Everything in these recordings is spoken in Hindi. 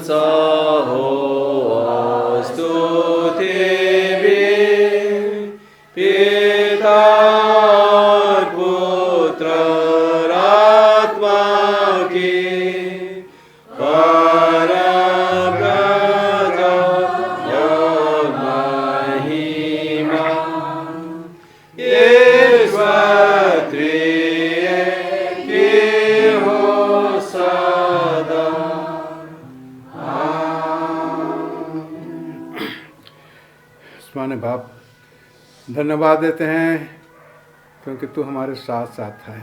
प्रशंसा हो और स्तुति भी पिता और पुत्र और आत्मा की परम प्रताप और महिमा ईश्वर त्रिएक की हो सदा। माने बाप धन्यवाद देते हैं क्योंकि तू हमारे साथ साथ है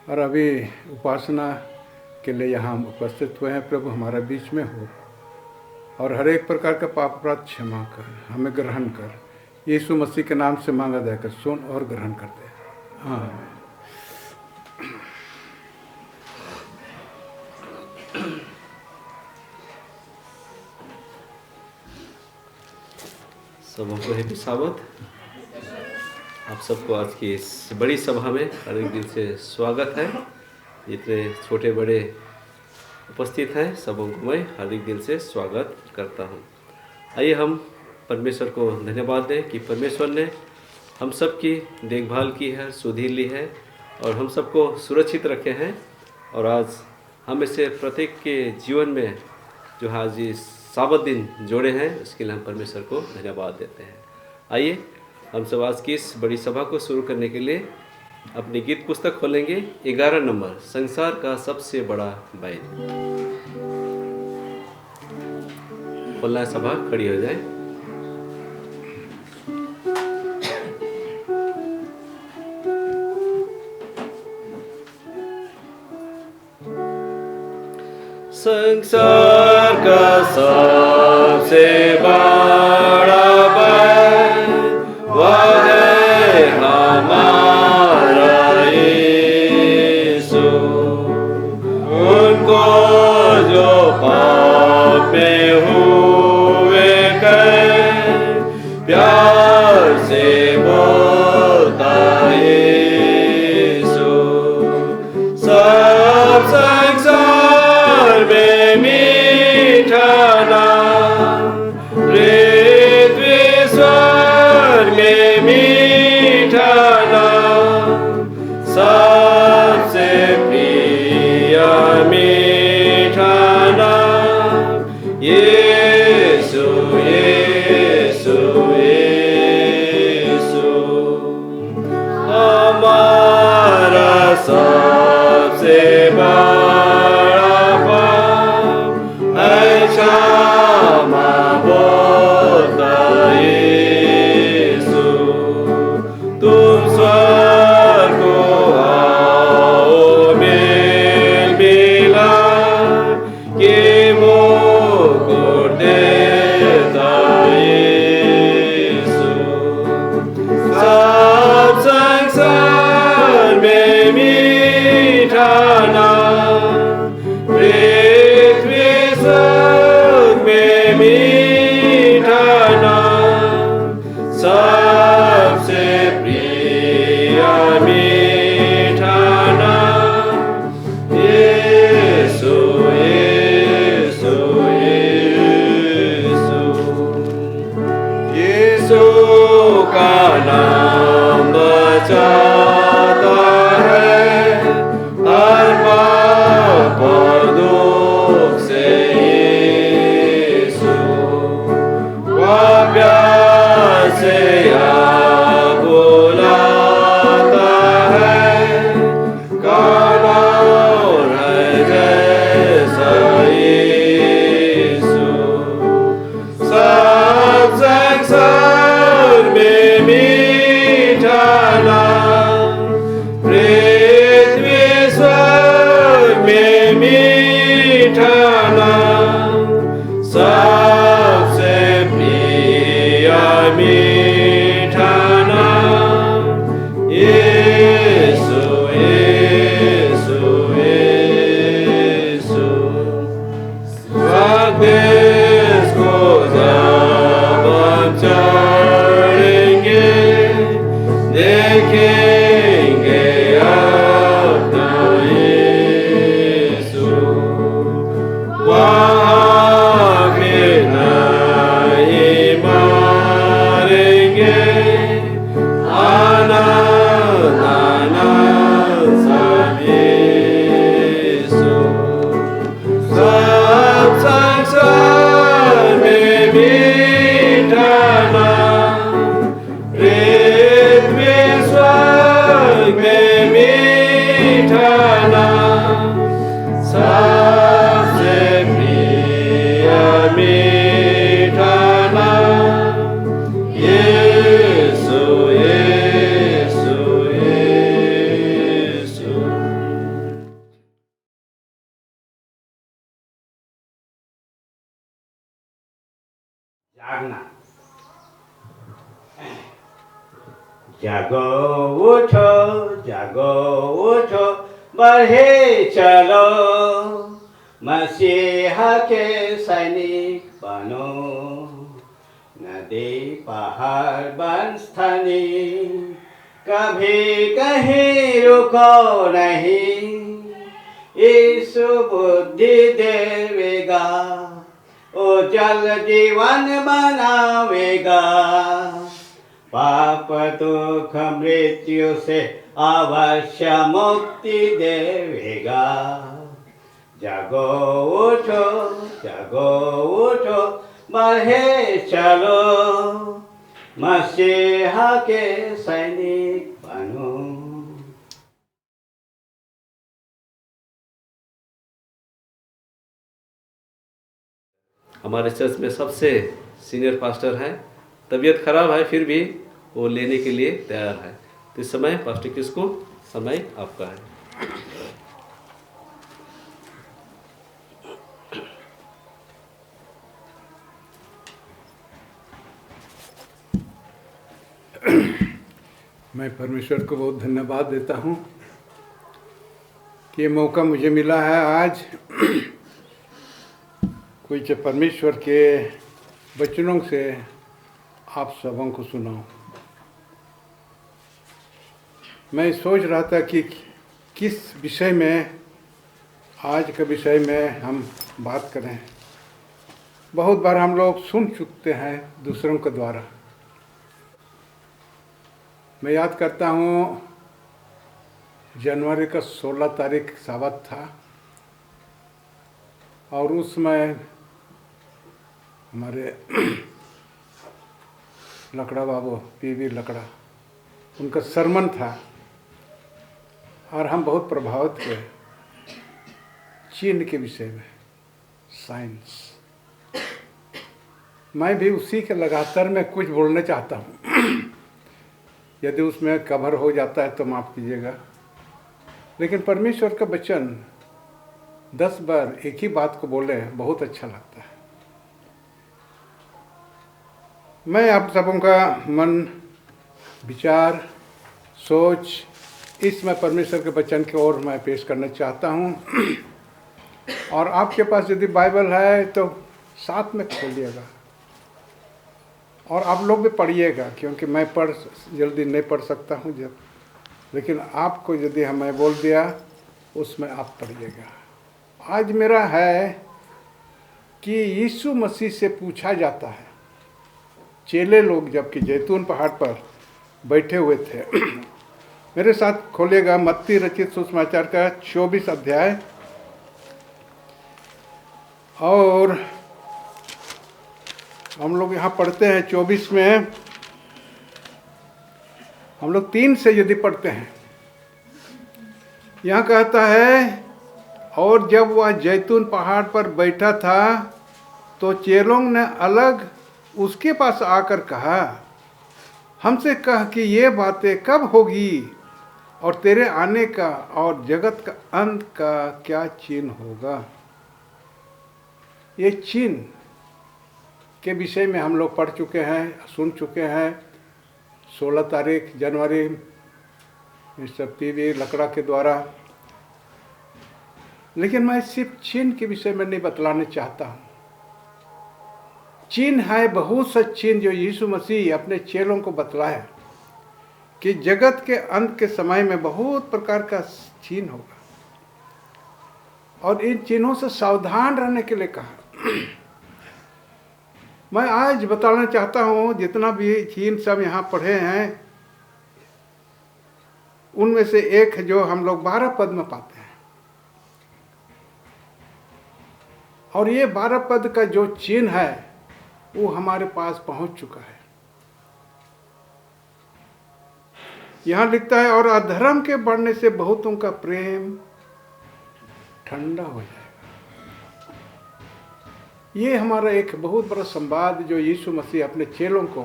और अभी उपासना के लिए यहाँ हम उपस्थित हुए हैं। प्रभु हमारे बीच में हो और हर एक प्रकार का पाप अपराध क्षमा कर, हमें ग्रहण कर। यीशु मसीह के नाम से मांगा देकर सुन और ग्रहण करते हैं। हाँ। सबों को हैप्पी साबत। आप सबको आज की इस बड़ी सभा में हार्दिक दिल से स्वागत है। जितने छोटे बड़े उपस्थित हैं सबों को मैं हार्दिक दिल से स्वागत करता हूं। आइए हम परमेश्वर को धन्यवाद दें कि परमेश्वर ने हम सब की देखभाल की है, सुधि ली है और हम सबको सुरक्षित रखे हैं। और आज हम इसे प्रत्येक के जीवन में जो आज इस साबत दिन जोड़े हैं उसके लिए हम परमेश्वर को धन्यवाद देते हैं। आइए हम सब आज की इस बड़ी सभा को शुरू करने के लिए अपनी गीत पुस्तक खोलेंगे। 11 नंबर, संसार का सबसे बड़ा बैल। खोलना है, सभा खड़ी हो जाए। संसार का सबसे बड़ा बैल वह है हमारा यीशु। उनको जो पाप में हुए कर प्यार से बोलता यीशु। सब संसार में मीठा नाम, पृथ्वी स्वर्ग में मीठा नाम, सबसे प्रिय मीठा नाम यीशु यीशु यीशु। हमारा सबसे बड़ा पाप है क्षमा बोलता यीशु। तुम स्वर्ग को आओ मेल मिला के मुकुट देता यीशु। सब संसार में मीठा नाम, पृथ्वी स्वर्ग में मीठा नाम, सबसे प्रिय मीठा नाम यीशु यीशु यीशु। यीशु का नाम बचाता है हर पाप और दुख से यीशु। वह प्यार से याद बुलाता है, कौन और है जैसा यीशु। सब संसार में मीठा नाम, पृथ्वी स्वर्ग में मीठा नाम, सबसे प्रिय मीठा जागो उठो बढ़े चलो, मसीहा के सैनिक बनो। नदी पहाड़ वन स्थानी कभी कहीं रुको नहीं, यीशु बुद्धि देवेगा, ओ जल जीवन बनावेगा। पाप दुख मृत्यु से अवश्य मुक्ति देवेगा। जागो उठो बढ़े चलो, मसीहा के सैनिक बनो। हमारे चर्च में सबसे सीनियर पास्टर हैं, तबीयत खराब है फिर भी वो लेने के लिए तैयार है। तो इस समय पास्टर किसको समय आपका है। मैं परमेश्वर को बहुत धन्यवाद देता हूँ कि ये मौका मुझे मिला है आज कुछ परमेश्वर के वचनों से आप सबों को सुनाऊं। मैं सोच रहा था कि किस विषय में, आज के विषय में हम बात करें। बहुत बार हम लोग सुन चुकते हैं दूसरों के द्वारा। मैं याद करता हूँ जनवरी का 16 तारीख साबत था और उसमें हमारे लकड़ा बाबू पीवी लकड़ा, उनका सरमन था और हम बहुत प्रभावित हुए चीन के विषय में, साइंस। मैं भी उसी के लगातार में कुछ बोलना चाहता हूँ। यदि उसमें कवर हो जाता है तो माफ़ कीजिएगा, लेकिन परमेश्वर का वचन 10 बार एक ही बात को बोले बहुत अच्छा लगता है। मैं आप सबों का मन, विचार, सोच इसमें परमेश्वर के वचन की ओर मैं पेश करना चाहता हूँ। और आपके पास यदि बाइबल है तो साथ में खोलिएगा और आप लोग भी पढ़िएगा, क्योंकि मैं जल्दी नहीं पढ़ सकता हूँ जब, लेकिन आपको यदि हमें बोल दिया उसमें आप पढ़िएगा। आज मेरा है कि यीशु मसीह से पूछा जाता है। चेले लोग जबकि जैतून पहाड़ पर बैठे हुए थे। मेरे साथ खोलिएगा मत्ती रचित सुसमाचार का 24 अध्याय और हम लोग यहाँ पढ़ते हैं 24 में, हम लोग 3 से यदि पढ़ते हैं, यहाँ कहता है, और जब वह जैतून पहाड़ पर बैठा था तो चेलों ने अलग उसके पास आकर कहा, हमसे कह कि ये बातें कब होगी और तेरे आने का और जगत का अंत का क्या चिन्ह होगा। ये चिन्ह के विषय में हम लोग पढ़ चुके हैं, सुन चुके हैं। 16 तारीख जनवरी मिस्टर पीवी लकड़ा के द्वारा। लेकिन मैं सिर्फ चिन्ह के विषय में नहीं बतलाना चाहता हूँ। चिन्ह है बहुत सा चिन्ह जो यीशु मसीह अपने चेलों को बतलाया कि जगत के अंत के समय में बहुत प्रकार का चिन्ह होगा और इन चिन्हों से सावधान रहने के लिए कहा। मैं आज बताना चाहता हूँ जितना भी चिन्ह सब यहाँ पढ़े हैं उनमें से एक जो हम लोग 12 पद में पाते हैं, और ये 12 पद का जो चिन्ह है वो हमारे पास पहुंच चुका है। यहाँ लिखता है, और अधर्म के बढ़ने से बहुतों का प्रेम ठंडा हो जाएगा। ये हमारा एक बहुत बड़ा संवाद जो यीशु मसीह अपने चेलों को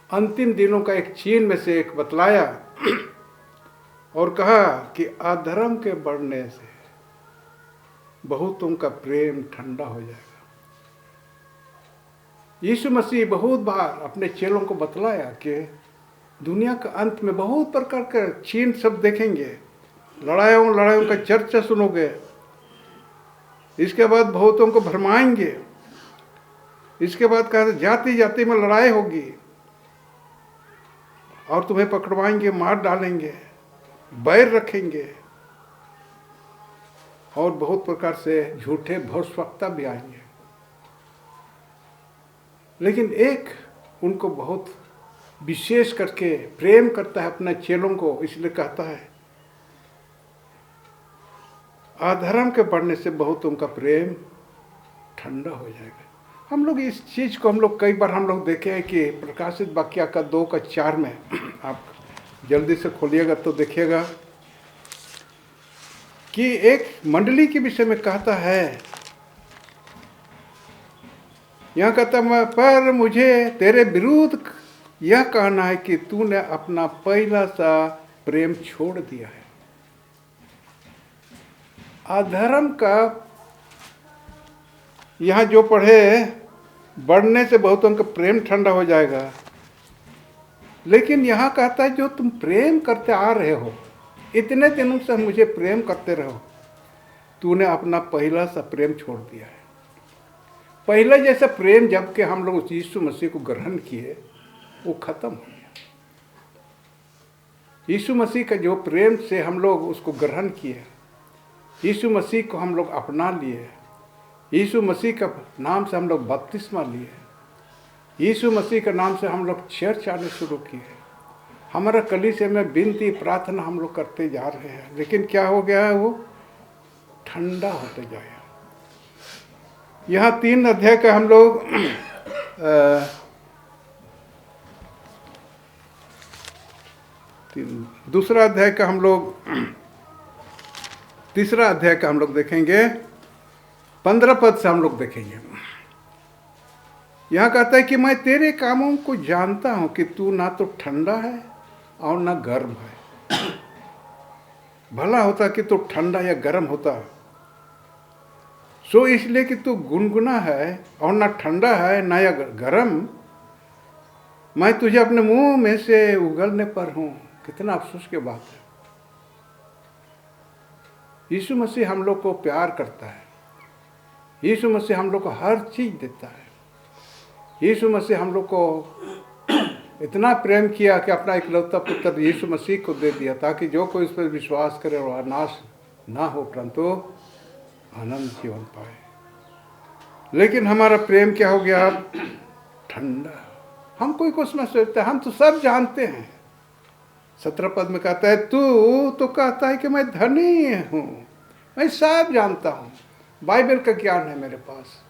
अंतिम दिनों का एक चिन्ह में से एक बतलाया और कहा कि अधर्म के बढ़ने से बहुतों का प्रेम ठंडा हो जाएगा। यीशु मसीह बहुत बार अपने चेलों को बतलाया कि दुनिया का अंत में बहुत प्रकार का चिन्ह सब देखेंगे, लड़ाइयों का चर्चा सुनोगे। इसके बाद बहुतों को भरमाएंगे। इसके बाद कहा जाति जाति में लड़ाई होगी और तुम्हें पकड़वाएंगे, मार डालेंगे, बैर रखेंगे और बहुत प्रकार से झूठे भविष्यवक्ता भी आएंगे। लेकिन एक उनको बहुत विशेष करके प्रेम करता है अपने चेलों को, इसलिए कहता है अधर्म के बढ़ने से बहुत उनका प्रेम ठंडा हो जाएगा। हम लोग इस चीज़ को हम लोग कई बार हम लोग देखे हैं कि प्रकाशित वाक्य का 2:4 में आप जल्दी से खोलिएगा तो देखिएगा कि एक मंडली के विषय में कहता है। यहाँ कहता है पर मुझे तेरे विरुद्ध यह कहना है कि तूने अपना पहला सा प्रेम छोड़ दिया है। अधर्म का यहाँ जो पढ़े बढ़ने से बहुतों का प्रेम ठंडा हो जाएगा, लेकिन यहाँ कहता है जो तुम प्रेम करते आ रहे हो, इतने दिनों से मुझे प्रेम करते रहो, तूने अपना पहला सा प्रेम छोड़ दिया है। पहला जैसा प्रेम जबकि हम लोग उस यीशु मसीह को ग्रहण किए वो खत्म हो गया। यीशु मसीह का जो प्रेम से हम लोग उसको ग्रहण किए, यीशु मसीह को हम लोग अपना लिए, यीशु मसीह का नाम से हम लोग बपतिस्मा लिए, यीशु मसीह के नाम से हम लोग चर्च आने शुरू किए, हमारा कलीसिया में विनती प्रार्थना हम लोग करते जा रहे हैं, लेकिन क्या हो गया है वो ठंडा होते जाए। यहाँ 3 अध्याय का हम लोग दूसरा अध्याय का हम लोग तीसरा अध्याय का हम लोग देखेंगे, 15 पद से हम लोग देखेंगे। यहाँ कहता है कि मैं तेरे कामों को जानता हूं कि तू ना तो ठंडा है और ना गर्म है। भला होता कि तू ठंडा या गर्म होता, सो इसलिए कि तू गुनगुना है और ना ठंडा है ना या गर्म, मैं तुझे अपने मुंह में से उगलने पर हूं। कितना अफसोस की बात है। यीशु मसीह हम लोग को प्यार करता है, यीशु मसीह हम लोग को हर चीज देता है। यीशु मसीह हम लोग को इतना प्रेम किया कि अपना इकलौता पुत्र यीशु मसीह को दे दिया, ताकि जो कोई इस पर विश्वास करे और नाश ना हो परंतु आनंद जीवन पाए। लेकिन हमारा प्रेम क्या हो गया? ठंडा। हम कोई कुछ ना सोचते, हम तो सब जानते हैं। 17 पद में कहता है तू तो कहता है कि मैं धनी हूँ, मैं सब जानता हूँ, बाइबल का ज्ञान है मेरे पास,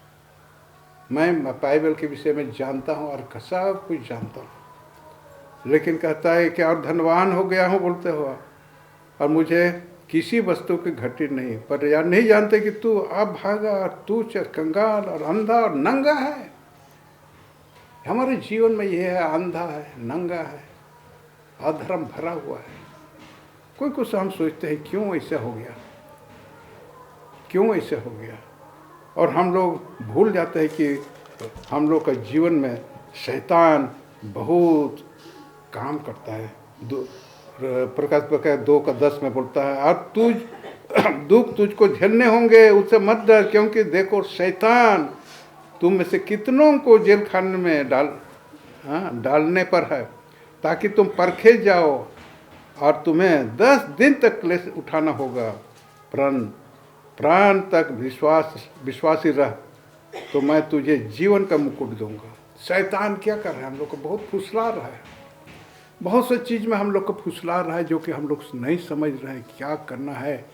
मैं बाइबल के विषय में जानता हूँ और सब कुछ जानता हूँ। लेकिन कहता है कि और धनवान हो गया हूँ बोलते हो, और मुझे किसी वस्तु की घटी नहीं, पर यार नहीं जानते कि तू अभागा और तू कंगाल और अंधा और नंगा है। हमारे जीवन में यह है, अंधा है, नंगा है, अधर्म भरा हुआ है। कोई कुछ हम सोचते हैं क्यों ऐसा हो गया, क्यों ऐसा हो गया, और हम लोग भूल जाते हैं कि हम लोग का जीवन में शैतान बहुत काम करता है। प्रकाश 2:10 में बोलता है और दुख तुझको झेलने होंगे, उससे मत डर, क्योंकि देखो शैतान तुम में से कितनों को जेल खाने में डालने पर है, ताकि तुम परखे जाओ और तुम्हें 10 दिन तक क्लेश उठाना होगा। प्राण तक विश्वासी रह तो मैं तुझे जीवन का मुकुट दूंगा। शैतान क्या कर रहा है? हम लोग को बहुत फुसला रहा है, बहुत सी चीज़ में हम लोग को फुसला रहा है, जो कि हम लोग नहीं समझ रहे हैं क्या करना है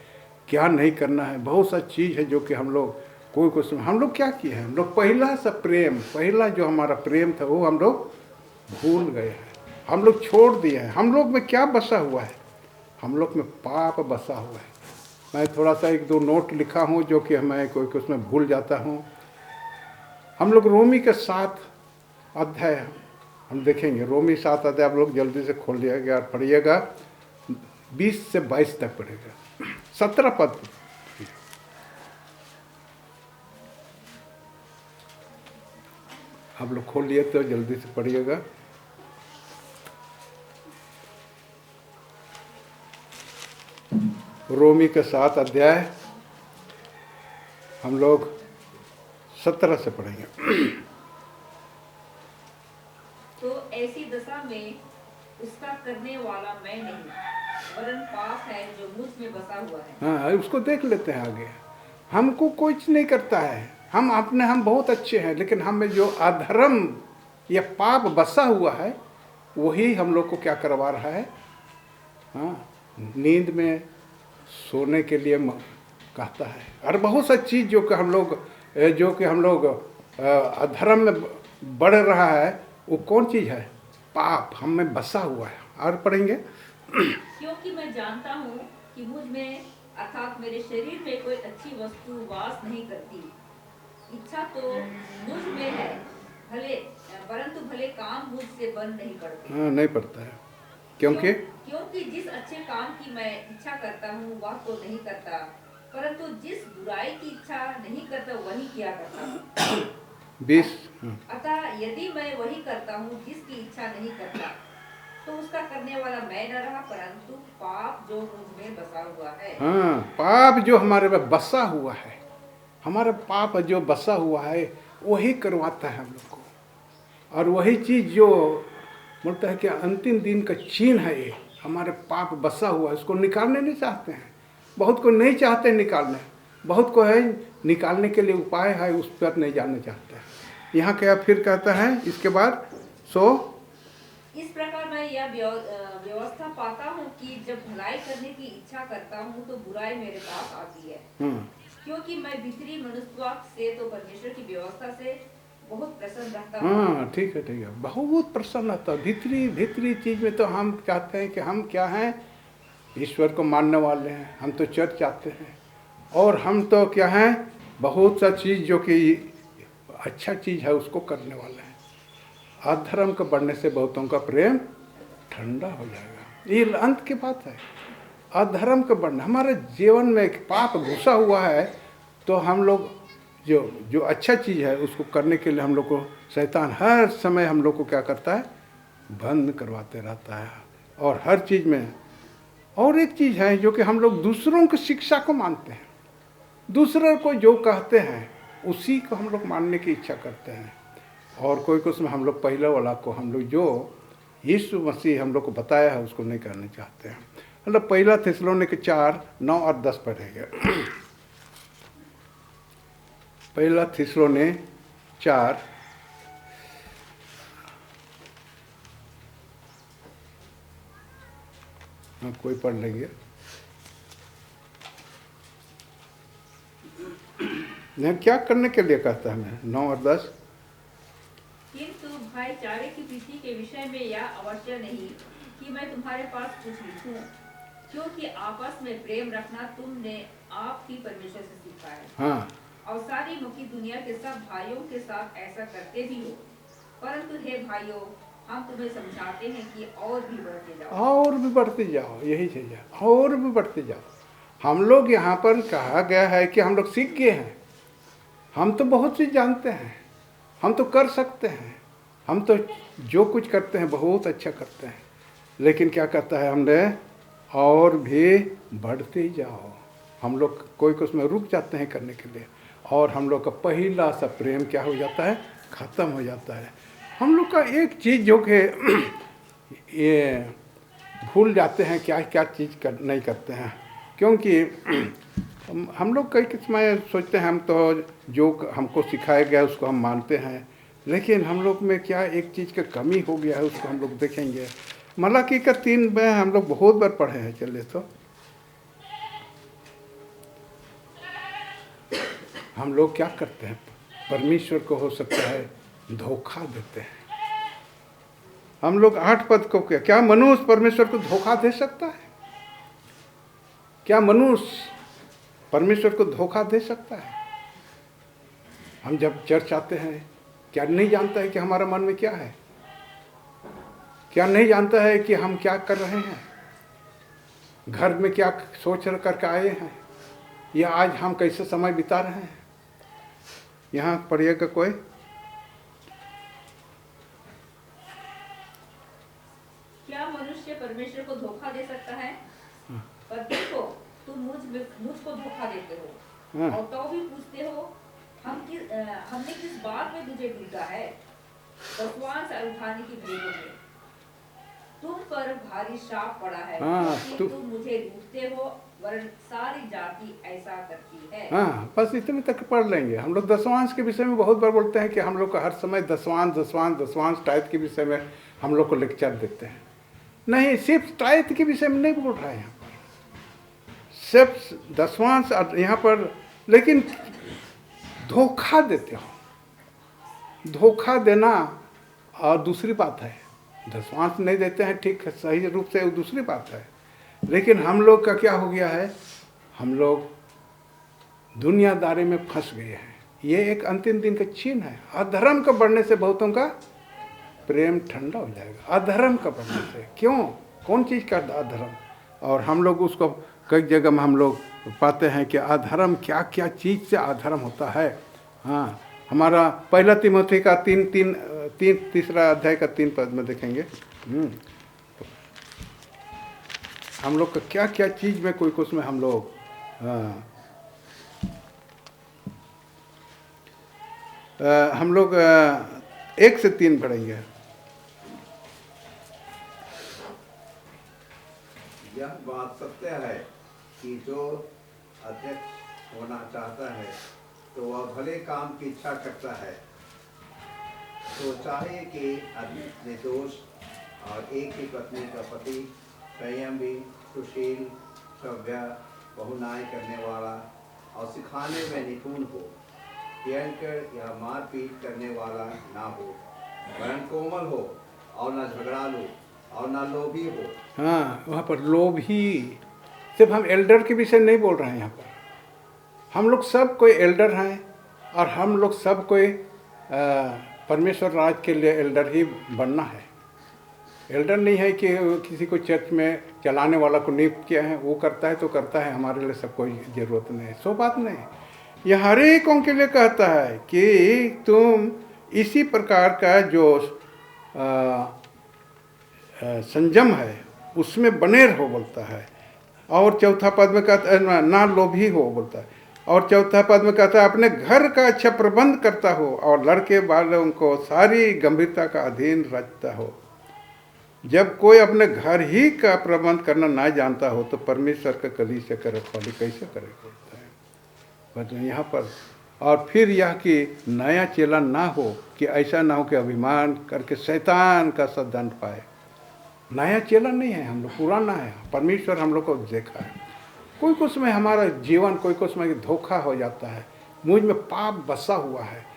क्या नहीं करना है। बहुत सा चीज़ है जो कि हम लोग कोई कुछ हम लोग क्या किए हैं, हम लोग पहला सा प्रेम, पहला जो हमारा प्रेम था वो हम लोग भूल गए हैं, हम लोग छोड़ दिए हैं। हम लोग में क्या बसा हुआ है? हम लोग में पाप बसा हुआ है। मैं थोड़ा सा 1-2 नोट लिखा हूँ जो कि मैं कोई कुछ में भूल जाता हूँ। हम लोग रोमी के 7 अध्याय हम देखेंगे। रोमी 7 अध्याय आप लोग जल्दी से खोल लिएगा और पढ़िएगा, 20 से 22 तक पढ़ेगा। 17 पद आप लोग खोल लिए तो जल्दी से पढ़िएगा। रोमी के 7 अध्याय हम लोग 17 से पढ़ेंगे। तो ऐसी दशा में उसका करने वाला मैं नहीं, वरन पाप है जो मुझ में बसा हुआ है। हाँ, उसको देख लेते हैं आगे। हमको कुछ नहीं करता है, हम बहुत अच्छे हैं, लेकिन हमें जो अधर्म या पाप बसा हुआ है वही हम लोग को क्या करवा रहा है। हाँ, नींद में सोने के लिए कहता है, और बहुत सा चीज़ जो कि हम लोग अधर्म में बढ़ रहा है, वो कौन चीज़ है? पाप हम में बसा हुआ है। और पढ़ेंगे। क्योंकि मैं जानता हूँ कि मुझ में अर्थात मेरे शरीर में कोई अच्छी वस्तु वास नहीं करती। इच्छा तो मुझ में है, परंतु भले काम मुझसे बन नहीं पड़ते। हाँ, नहीं पड़ता है। क्योंकि जिस अच्छे काम की मैं इच्छा करता हूँ वह तो नहीं करता, परंतु जिस बुराई की इच्छा नहीं करता वही किया करता हूँ। 20। अतः यदि मैं वही करता हूँ जिसकी इच्छा नहीं करता, तो उसका करने वाला मैं न रहा, परंतु पाप जो मुझ में बसा हुआ है। हाँ, पाप जो हमारे में बसा हुआ है, हमारा पाप जो बसा हुआ है वही करवाता है हम लोग को। और वही चीज़ जो बोलता है कि अंतिम दिन का चिन्ह है, ये हमारे पाप बसा हुआ है, उसको निकालने नहीं चाहते हैं। बहुत को नहीं चाहते निकालने, बहुत को है निकालने के लिए उपाय है, उस पर नहीं जानना चाहते हैं। यहाँ क्या फिर कहता है इसके बाद, इस प्रकार मैं यह व्यवस्था पाता हूँ कि जब भलाई करने की इच्छा करता हूँ तो बुराई मेरे पास आती है। क्योंकि मैं भीतरी मनुष्य से तो परमेश्वर की व्यवस्था से बहुत प्रसन्न रहता हूँ। हाँ, ठीक है, बहुत प्रसन्न रहता है। भीतरी चीज में तो हम चाहते हैं कि हम क्या हैं, ईश्वर को मानने वाले हैं, हम तो चर्च जाते हैं, और हम तो क्या हैं, बहुत सा चीज़ जो कि अच्छा चीज़ है उसको करने वाले हैं। अधर्म के बढ़ने से बहुतों का प्रेम ठंडा हो जाएगा, ये अंत की बात है। अधर्म के बढ़ने, हमारे जीवन में एक पाप घुसा हुआ है, तो हम लोग जो अच्छा चीज़ है उसको करने के लिए हम लोग को शैतान हर समय हम लोग को क्या करता है, बंद करवाते रहता है। और हर चीज़ में और एक चीज़ है जो कि हम लोग दूसरों की शिक्षा को मानते हैं, दूसरे को जो कहते हैं उसी को हम लोग मानने की इच्छा करते हैं। और कोई उसमें हम लोग पहले वाला को, हम लोग जो यीशु मसीह हम लोग को बताया है उसको नहीं करना चाहते हैं। मतलब पहला थिस्सलुनीके 4:9 और 10 पढ़ेगा। पहला थिस्सलुनीके 4 कोई पढ़ लेंगे। नहीं, क्या करने के लिए कहता है मैं 9 और 10। किंतु भाईचारे की प्रीति के विषय में यह अवश्य नहीं कि मैं तुम्हारे पास कुछ लिखूं, क्योंकि आपस में प्रेम रखना तुमने आप ही परमेश्वर से सीखा है। हाँ, और सारी मुखी दुनिया के सब भाइयों के साथ ऐसा करते भी हो। परंतु हे भाइयों, हम तुम्हें समझाते हैं कि और भी बढ़ते जाओ, यही चीज़ है, और भी बढ़ते जाओ। हम लोग यहाँ पर कहा गया है कि हम लोग सीख गए हैं, हम तो बहुत चीज़ जानते हैं, हम तो कर सकते हैं, हम तो जो कुछ करते हैं बहुत अच्छा करते हैं। लेकिन क्या कहता है हमने, और भी बढ़ते जाओ। हम लोग कोई कुछ में रुक जाते हैं करने के लिए, और हम लोग का पहला सा प्रेम क्या हो जाता है, ख़त्म हो जाता है। हम लोग का एक चीज़ जो कि ये भूल जाते हैं, क्या क्या चीज़ नहीं करते हैं, क्योंकि हम लोग कई किस्म सोचते हैं हम तो जो हमको सिखाया गया उसको हम मानते हैं, लेकिन हम लोग में क्या एक चीज़ का कमी हो गया है, उसको हम लोग देखेंगे। मलाकी का 3 में हम लोग बहुत बार पढ़े हैं। चलिए, तो हम लोग क्या करते हैं, परमेश्वर को हो सकता है धोखा देते हैं। हम लोग 8 पद को क्या मनुष्य परमेश्वर को धोखा दे सकता है? क्या मनुष्य परमेश्वर को धोखा दे सकता है? हम जब चर्च आते हैं, क्या नहीं जानता है कि हमारा मन में क्या है? क्या नहीं जानता है कि हम क्या कर रहे हैं, घर में क्या सोच करके आए हैं, या आज हम कैसे समय बिता रहे हैं? यहाँ पढ़िएगा कोई। क्या मनुष्य परमेश्वर को धोखा दे सकता है? पर देखो, तुम मुझको धोखा देते हो हाँ। और तो भी पूछते हो हमने किस बात में तुझे ढूंढा है। दसवां से उठाने की भेदों में तुम पर भारी शाप पड़ा है, हाँ, क्योंकि तुम मुझे ढूंढते हो, वरन सारी जाति ऐसा करती है। हाँ, बस इतने तक पढ़ लेंगे। हम लोग दसवांश के विषय में बहुत बार बोलते हैं कि हम लोग को हर समय दसवांश टाइप के विषय में हम लोग को लेक्चर देते हैं। नहीं, सिर्फ टाइप के विषय में नहीं बोल रहा है यहाँ पर, सिर्फ दसवांश यहाँ पर। लेकिन धोखा देते हो, धोखा देना और दूसरी बात है। दसवांश नहीं देते हैं ठीक सही रूप से, वो दूसरी बात है। लेकिन हम लोग का क्या हो गया है, हम लोग दुनियादारी में फंस गए हैं। ये एक अंतिम दिन का चिन्ह है। अधर्म का बढ़ने से बहुतों का प्रेम ठंडा हो जाएगा। अधर्म का बढ़ने से क्यों, कौन चीज़ का अधर्म? और हम लोग उसको कई जगह में हम लोग पाते हैं कि अधर्म क्या क्या चीज़ से अधर्म होता है। हाँ, हमारा पहला तिमोथी का तीसरा अध्याय का 3 पद में देखेंगे। हम लोग का क्या क्या चीज़ में कोई कुछ में हम लोग हम लोग 1 से 3 पढ़ेंगे। यह बात सत्य है कि जो अध्यक्ष होना चाहता है तो वह भले काम की इच्छा करता है। तो चाहे कि निर्दोष और एक ही पत्नी का पति संयमी, सुशील, सभ्य, बहुनाय करने वाला और सिखाने में निपुण हो, भयंकर या मारपीट करने वाला ना हो, वरन कोमल हो और न झगड़ालू और न लोभी हो। हाँ, वहाँ पर लोभी, सिर्फ हम एल्डर के विषय नहीं बोल रहे हैं। यहाँ पर हम लोग सब कोई एल्डर हैं और हम लोग सब कोई परमेश्वर राज के लिए एल्डर ही बनना है। एल्डर नहीं है कि किसी को चर्च में चलाने वाला को नियुक्त किया है, वो करता है तो करता है, हमारे लिए सब कोई ज़रूरत नहीं है। सो बात नहीं, यह हर एकों के लिए कहता है कि तुम इसी प्रकार का जो संयम है उसमें बने रहो बोलता है। और चौथा पद में कहता है ना लोभी हो बोलता है। और चौथा पद में कहता है अपने घर का अच्छा प्रबंध करता हो और लड़के वालों को सारी गंभीरता का अधीन रखता हो। जब कोई अपने घर ही का प्रबंध करना ना जानता हो तो परमेश्वर का कलीसिया का रखवाली कैसे करे बोलता है। बस यहाँ पर और फिर यह कि नया चेला ना हो कि ऐसा ना हो कि अभिमान करके शैतान का सददंड पाए। नया चेला नहीं है, हम लोग पुराना है। परमेश्वर हम लोग को देखा है। कोई कुछ में हमारा जीवन, कोई कुछ में धोखा हो जाता है, मुझ में पाप बसा हुआ है।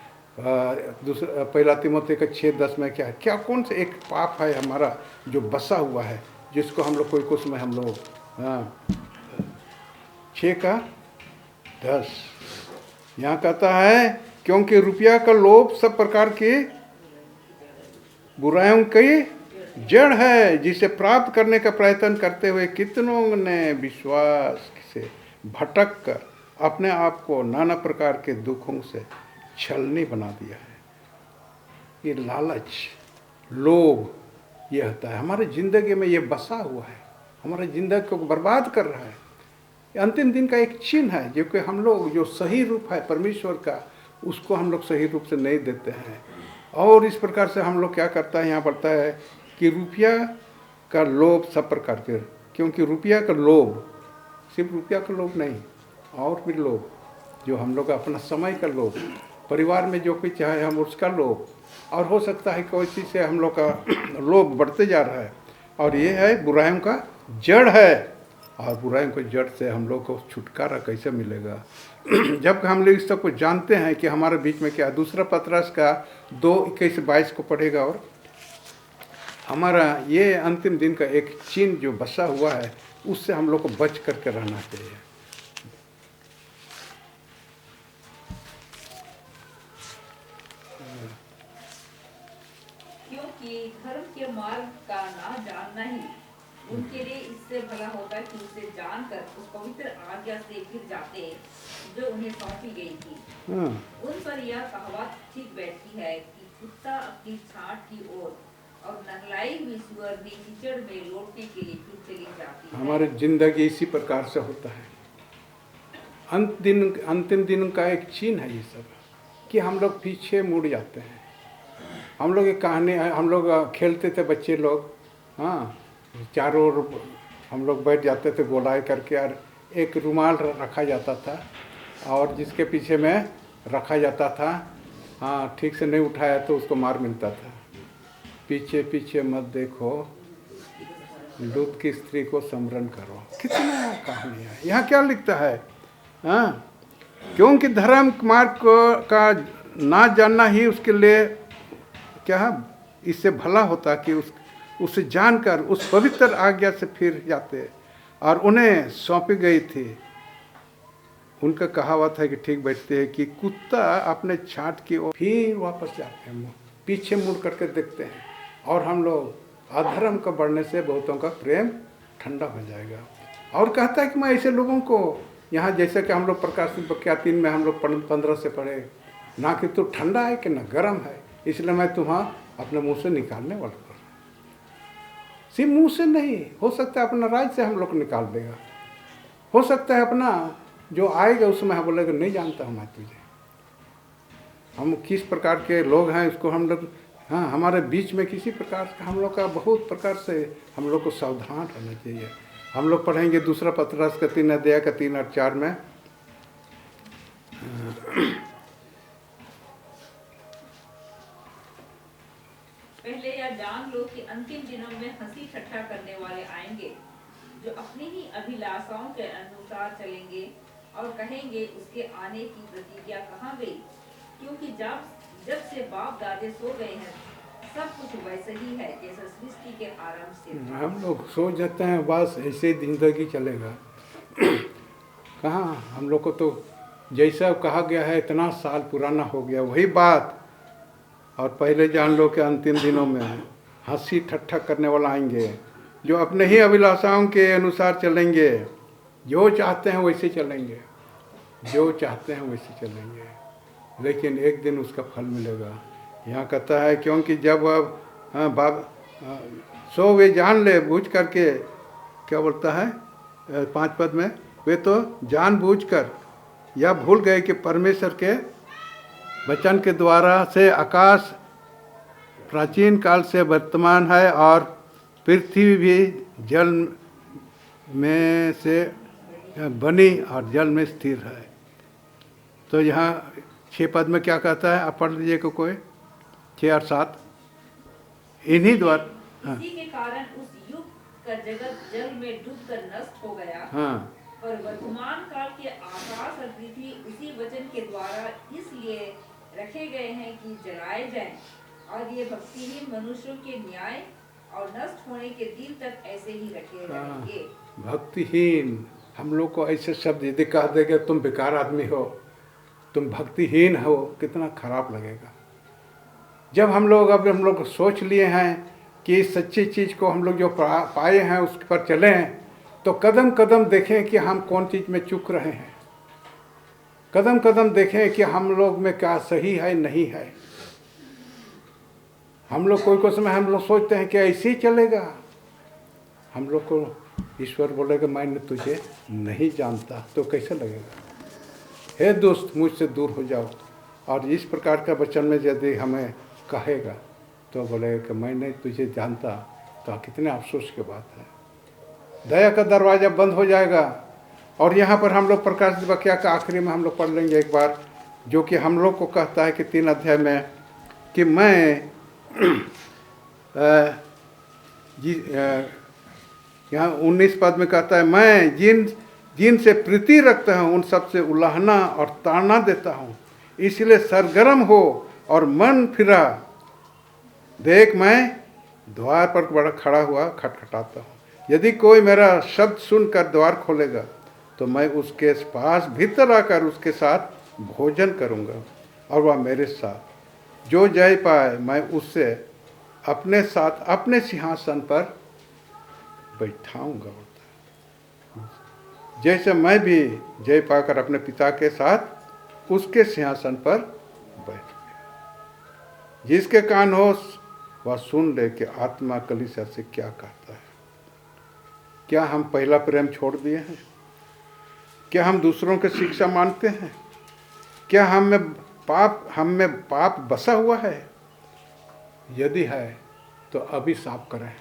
दूसरा पहला तिमोथी का 6:10 में क्या है, क्या कौन से एक पाप है हमारा जो बसा हुआ है, जिसको हम लोग कोई कुछ में हम लोग 6:10 यहाँ कहता है क्योंकि रुपया का लोभ सब प्रकार की बुराइयों की जड़ है, जिसे प्राप्त करने का प्रयत्न करते हुए कितनों ने विश्वास से भटक कर अपने आप को नाना प्रकार के दुखों से छलनी बना दिया है। ये लालच, लोभ ये होता है हमारे ज़िंदगी में, ये बसा हुआ है, हमारे ज़िंदगी को बर्बाद कर रहा है। अंतिम दिन का एक चिन्ह है जो कि हम लोग जो सही रूप है परमेश्वर का, उसको हम लोग सही रूप से नहीं देते हैं। और इस प्रकार से हम लोग क्या करता है, यहाँ पढ़ता है कि रुपया का लोभ सब प्रकार के, क्योंकि रुपया का लोभ सिर्फ रुपया का लोभ नहीं, और भी लोभ, जो हम लोग अपना समय का लोभ, परिवार में जो कोई चाहे हम उसका लोभ, और हो सकता है कोई चीज़ से हम लोग का लोभ बढ़ते जा रहा है, और ये है बुराइयों का जड़ है। और बुराइयों के जड़ से हम लोग को छुटकारा कैसे मिलेगा जब हम लोग इस सब को जानते हैं कि हमारे बीच में क्या। दूसरा पतरस का 2:21-22 को पढ़ेगा। और हमारा ये अंतिम दिन का एक चिन्ह जो बसा हुआ है, उससे हम लोग को बच करके रहना चाहिए। क्योंकि धर्म के मार्ग का ना जानना ही उनके लिए इससे भला होता है कि उसे जानकर उस पवित्र आज्ञा से फिर जाते जो उन्हें सौंपी गई थी। उन पर यह कहावत ठीक बैठती है कि कुत्ता अपनी छांट की ओर और नहलाई हुई सुअर भी कीचड़ में लौटने के लिए फिर चली जाती है। हमारी जिंदगी इसी प्रकार से होता है। अंतिम दिन का एक चिन्ह है ये सब, कि हम लोग पीछे मुड़ जाते हैं। हम लोग एक कहानी, हम लोग खेलते थे बच्चे लोग, हाँ, चारों ओर हम लोग बैठ जाते थे गोलाई करके, और एक रुमाल रखा जाता था और जिसके पीछे में रखा जाता था, हाँ, ठीक से नहीं उठाया तो उसको मार मिलता था। पीछे पीछे मत देखो, लूत की स्त्री को स्मरण करो। कितना कहानी है यहाँ, क्या लिखता है, हाँ, क्योंकि धर्म मार्ग का ना जानना ही उसके लिए क्या है, इससे भला होता कि उसे जानकर उस पवित्र आज्ञा से फिर जाते। और उन्हें सौंपी गई थी, उनका कहावत है कि ठीक बैठते हैं कि कुत्ता अपने छांट की ओर फिर वापस जाते हैं, पीछे मुड़ करके देखते हैं। और हम लोग अधर्म का बढ़ने से बहुतों का प्रेम ठंडा हो जाएगा। और कहता है कि मैं ऐसे लोगों को यहाँ, जैसे कि हम लोग प्रकाश वाक्या 3 में हम लोग 15 से पढ़े, ना कि तू ठंडा है कि ना गर्म है, इसलिए मैं तुम्हें अपने मुंह से निकालने वाला हूँ। सिर्फ मुंह से नहीं, हो सकता है अपना राज से हम लोग निकाल देगा, हो सकता है अपना जो आएगा उसमें हम बोलेगा नहीं जानता हूँ मैं तुझे। हम किस प्रकार के लोग हैं उसको हम लोग, हाँ, हमारे बीच में किसी प्रकार का हम लोग का बहुत प्रकार से हम लोग को सावधान रहना चाहिए। हम लोग पढ़ेंगे दूसरा पतरस का 3 अध्याय का 3 और 4 में, पहले यह जान लो कि अंतिम दिनों में हंसी ठट्ठा करने वाले आएंगे, जो अपनी ही अभिलाषाओं के अनुसार चलेंगे और कहेंगे उसके आने की प्रतिज्ञा कहाँ गई, क्योंकि जब से बाप दादे सो गए हैं सब कुछ वैसे ही है जैसा सृष्टि के आरंभ से था। हम लोग सो जाते हैं, बस ऐसे ही जिंदगी चलेगा। कहाँ, हम लोग को तो जैसा कहा गया है इतना साल पुराना हो गया वही बात। और पहले जान लो कि अंतिम दिनों में हंसी ठट्ठा करने वाला आएंगे, जो अपने ही अभिलाषाओं के अनुसार चलेंगे, जो चाहते हैं वैसे चलेंगे, जो चाहते हैं वैसे चलेंगे, लेकिन एक दिन उसका फल मिलेगा। यहाँ कहता है क्योंकि जब अब सो वे जान ले बूझ करके, क्या बोलता है 5 पद में, वे तो जान बूझ कर या भूल गए कि परमेश्वर के वचन के द्वारा से आकाश प्राचीन काल से वर्तमान है और पृथ्वी भी जल में से बनी और जल में स्थिर है। तो यहाँ 6 पद में क्या कहता है, आप पढ़ लीजिए को कोई 6 और 7, इन्हीं द्वारा इसी के कारण उस युग का जगत जल में डूबकर नष्ट हो गया। हाँ, और वर्तमान काल के आकाश और पृथ्वी उसी वचन के द्वारा इसलिए रखे गए हैं कि जलाए जाएं, और ये भक्तिहीन मनुष्यों के न्याय और नष्ट होने के दिन तक ऐसे ही रखे रहेंगे। भक्तिहीन, हम लोग को ऐसे शब्द यदि कह देगा तुम बेकार आदमी हो, तुम भक्तिहीन हो, कितना खराब लगेगा। जब हम लोग सोच लिए हैं कि इस सच्ची चीज़ को हम लोग जो पाए हैं उस पर चलें, तो कदम कदम देखें कि हम कौन चीज़ में चूक रहे हैं, कदम कदम देखें कि हम लोग में क्या सही है नहीं है। हम लोग कोई समय हम लोग सोचते हैं कि ऐसे ही चलेगा, हम लोग को ईश्वर बोलेगा मैं तुझे नहीं जानता, तो कैसे लगेगा। हे दोस्त मुझसे दूर हो जाओ, और इस प्रकार का वचन में यदि हमें कहेगा तो बोलेगा कि मैं नहीं तुझे जानता, तो कितने अफसोस की बात है। दया का दरवाज़ा बंद हो जाएगा। और यहाँ पर हम लोग प्रकाश वाक्या का आखिरी में हम लोग पढ़ लेंगे एक बार, जो कि हम लोग को कहता है कि 3 अध्याय में कि मैं यहाँ 19 पद में कहता है, मैं जिन से प्रीति रखता हूँ उन सबसे उलाहना और ताड़ना देता हूँ, इसलिए सरगर्म हो और मन फिरा देख, मैं द्वार पर बड़ा खड़ा हुआ खटखटाता हूँ। यदि कोई मेरा शब्द सुनकर द्वार खोलेगा तो मैं उसके पास भीतर आकर उसके साथ भोजन करूँगा और वह मेरे साथ। जो जय पाए मैं उससे अपने साथ अपने सिंहासन पर बैठाऊंगा, जैसे मैं भी जय पाकर अपने पिता के साथ उसके सिंहासन पर बैठ गया। जिसके कान हो वह सुन ले कि आत्मा कलीसिया से क्या कहता है। क्या हम पहला प्रेम छोड़ दिए हैं? क्या हम दूसरों की शिक्षा मानते हैं? क्या हम में पाप बसा हुआ है? यदि है तो अभी साफ करें।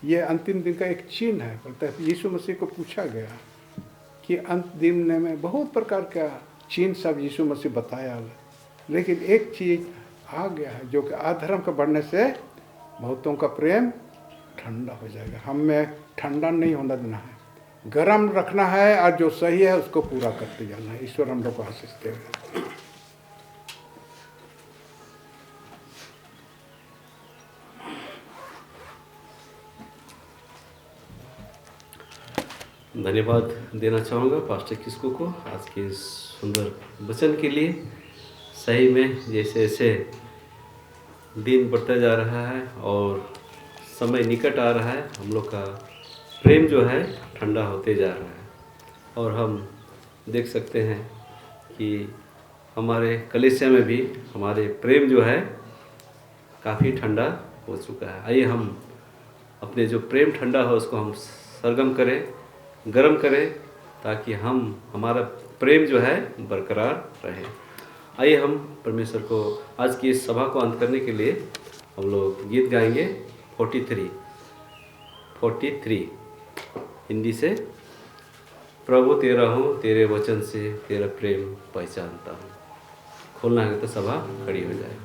ये अंतिम दिन का एक चिन्ह है। बोलते हैं यीशु मसीह को पूछा गया कि अंत दिन में बहुत प्रकार का चिन्ह सब यीशु मसीह बताया, लेकिन एक चीज़ आ गया है जो कि अधर्म का बढ़ने से बहुतों का प्रेम ठंडा हो जाएगा। हमें ठंडा नहीं होना देना है, गर्म रखना है और जो सही है उसको पूरा करते जाना है। ईश्वर हम लोग को आशीष देगा। धन्यवाद देना चाहूँगा पास्टर किस्कू को आज के इस सुंदर वचन के लिए। सही में जैसे जैसे दिन बढ़ता जा रहा है और समय निकट आ रहा है, हम लोग का प्रेम जो है ठंडा होते जा रहा है। और हम देख सकते हैं कि हमारे कलीसिया में भी हमारे प्रेम जो है काफ़ी ठंडा हो चुका है। आइए हम अपने जो प्रेम ठंडा हो उसको हम सरगम करें, गर्म करें, ताकि हमारा प्रेम जो है बरकरार रहे। आइए हम परमेश्वर को आज की इस सभा को अंत करने के लिए हम लोग गीत गाएंगे 43 हिंदी से। प्रभु तेरा हूँ, तेरे वचन से तेरा प्रेम पहचानता हूँ। खोलना है तो सभा खड़ी हो जाए।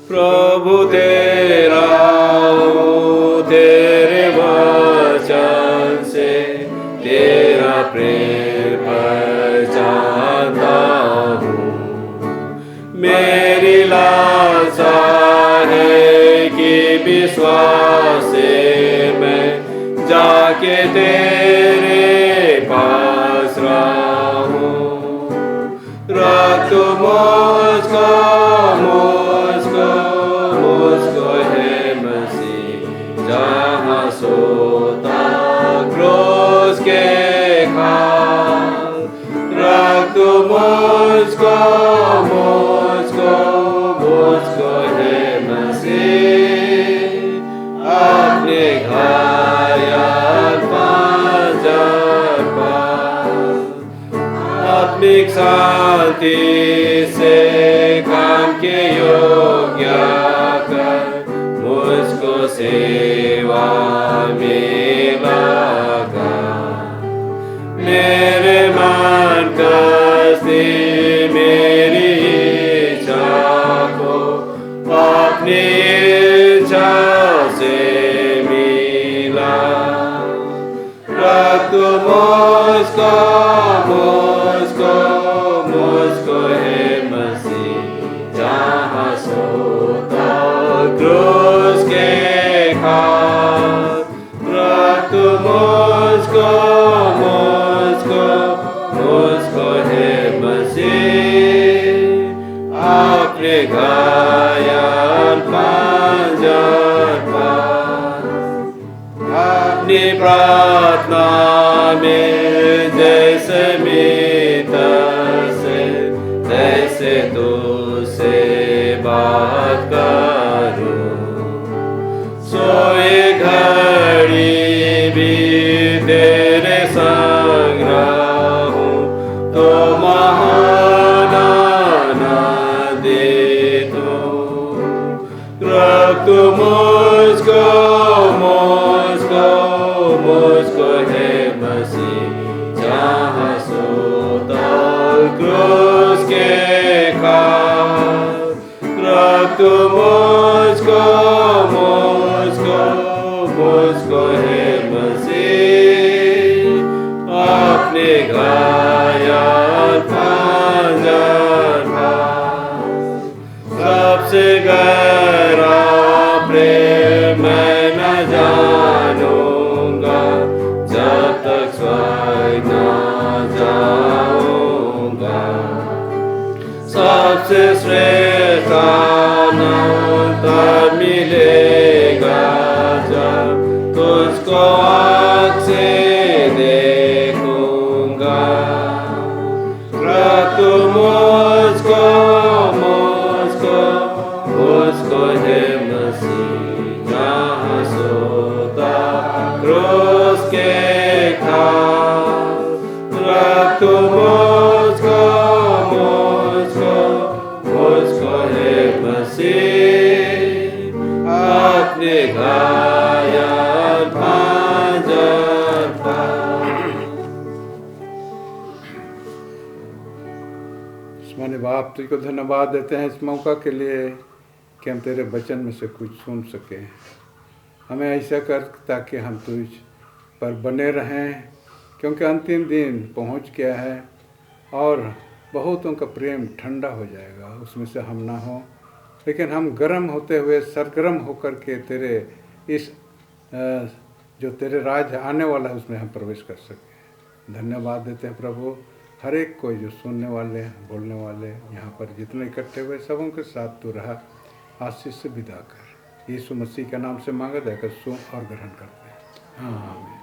प्रभु तेरा हूँ, तेरे वचन से तेरा प्रेम पहचानता हूँ। मेरी लालसा है कि विश्वास से मैं जाके तेरे पास रहूँ। रख मुझको है मसीह जहाँ सोता क्रूस के खाल। रख मुझको है मसीह अपने घायल पंजर पर। अपनी शांति से काम के योग्य कर मुझको सेवा में लगा। मेरे मन कस्ती मेरी इच्छा को अपनी इच्छा से मिला। रख मुझको है मसीह जहाँ सोता क्रूस के खाल। रख मुझको है मसीह अपने घायल पंजर पर। अपनी प्रार्थना में जैसे मित्र से तैसे तुझसे बात करूं। सोए घड़ी भी तेरे संग रहूं तो महान दे तू। रख मुझको है मसीह जहाँ सोता क्रूस के खाल। रख मुझको है मसीह अपने घायल पंजर पर। सबसे गहरा प्रेम मैं न जानूंगा जब तक स्वर्ग न जाऊंगा। सबसे श्रेष्ठ आनंद मिलेगा जब तुझको आँख से देखूंगा। रख उसके खा रख तू मुझको है मसीह अपने घायल पांजर पर। माने बाप तुझको धन्यवाद देते हैं इस मौका के लिए कि हम तेरे वचन में से कुछ सुन सकें। हमें ऐसा कर ताकि हम तुझ पर बने रहें, क्योंकि अंतिम दिन पहुंच गया है और बहुतों का प्रेम ठंडा हो जाएगा, उसमें से हम ना हो, लेकिन हम गर्म होते हुए सरगर्म होकर के तेरे इस जो तेरे राज आने वाला है उसमें हम प्रवेश कर सकें। धन्यवाद देते हैं प्रभु, हर एक कोई जो सुनने वाले बोलने वाले यहाँ पर जितने इकट्ठे हुए सबों के साथ तू रहा, आशीष से विदा कर। यीशु मसीह के नाम से मांगा जाकर सुन और ग्रहण करते हैं। हाँ आमीन।